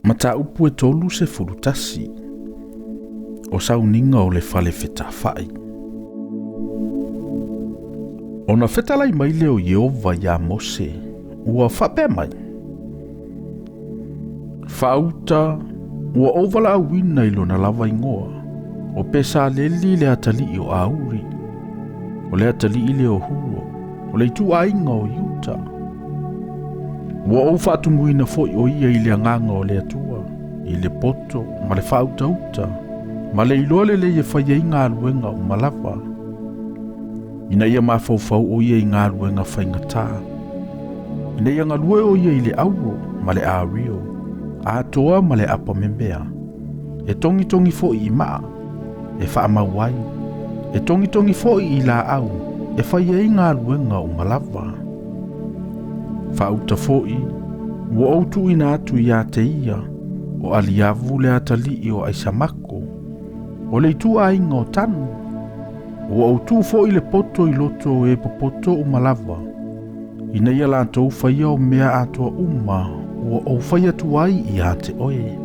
Mata upu e tolu se fulutasi. O sauninga o le fale fetawhai. Ona fetalai mai leo Yehova ya Mose, ua whape mai. Whauta, ua ovala awina ilo na lava ingoa, o pesa leli le atali o auri, o le atali ile o huo, o le itu ainga o yuta. Ua o whaatumuina foi o ia ile anganga o le atua, ile poto, ma le whauta uta, ma le iloale le ia whaia inga aluenga o malava. Ina ia mawhauwhau o ia inga aluenga whaingata. Ina ia ngalue o ia ile auro, ma le ario, a toa ma le apa membea. E tongi tongi foi i maa, e wha amawai. E tongi tongi foi i la au, e whaia inga aluenga o malava. Whauta foi, ua autu ina atu ia te ia, o aliavu le atali o aisamako, o le itu ainga o tanu. Ua autu foi le poto i loto e popoto o malava. Ina ia lantou whaia o mea atua uma, ua au whaia tuai i a te oe.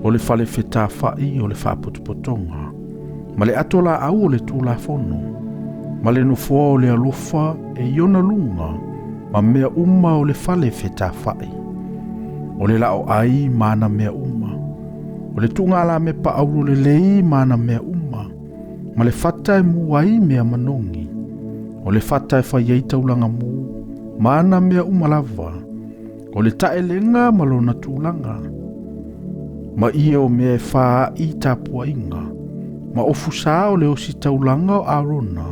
O le fale feta whai o le whapotopotonga, ma le atola au o le tūla fono, ma le nufua o le alofa e iona lunga, ma mea uma o le fale feta whai. O le lao ai mana mea uma, o le tunga ala me pa auro le lei mana mea uma, ma le fata e muai mea manongi, o le fata e whai taulanga mu, mana mea uma lava, o le taelenga malona tūlanga, ma ia o mea e whaa i tapua inga, ma ofu saa o le osi taulanga o arona,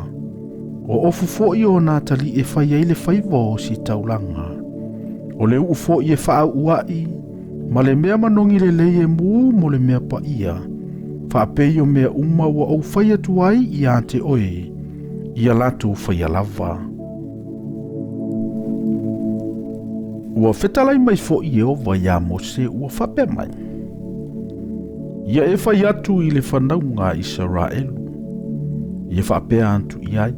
o ofu foi o natali e whai le whaiva o si taulanga, o le ufo i e wha uai, ma le mea manongi le lei e mu mo le mea pa ia, wha pei o mea uma ua au whaia tuai i a te oe, ia latu whaia lava. Ua fetalai mai fo i Yehova ya Mose ua whape mai. Ia e whai atu i le whanaunga Israelu, ia whapea antu i ai.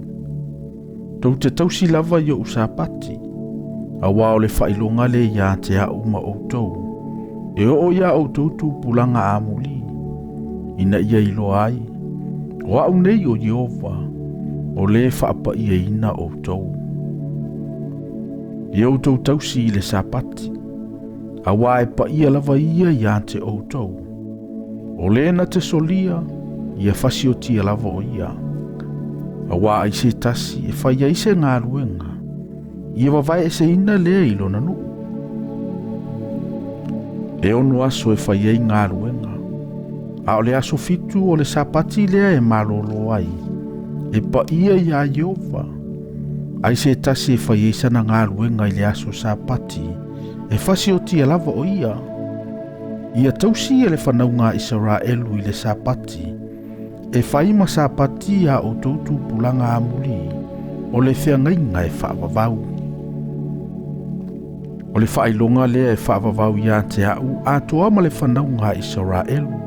Tau te tausi lava i o usapati, a wao le whailonga le ia te au ma outou, e o ia outou tu pulanga amuli, ina ia ilo ai, o au nei o Yehova, o le whaapa ia ina outou. I outou tausi i le sapati, a wae pa ia lava ia te outou, o le na te solia, ia fasi o tia lava o ia, a waa i se tasi e whaia i se ngā ruenga, ia wawai e se ina lea ilo nanu. E ono aso e whaia i ngā ruenga, a o le aso fitu o le sapati lea e malolo ai, e pa ia i a Yehova, ai se tasi e whaia i sana ngā ruenga i le aso sapati, e fasi o tia lava o ia. Ia tausi e le whanaunga Israelu i le sapati, e whaima sapati a o tautu pulanga amuli, o le Feagaiga e whaavavau. O le whailonga lea e whaavavau ia te au, a toa ma le whanaunga Israelu.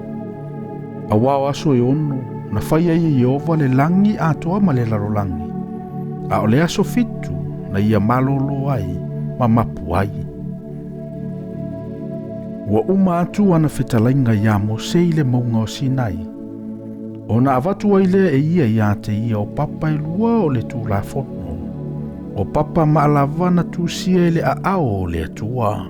A wao aso e ono, na whaia i Yehova le langi a toa ma le larolangi. A o le aso fitu, na ia malolo ai, ma mapu ai. Ua uma atu ana whetalainga ia Mose i le maunga o Sinai. O na avatu ai lea e ia te ia o papa e lua o le tūla fono. O papa maalava na tūsia e le a ao o le atua.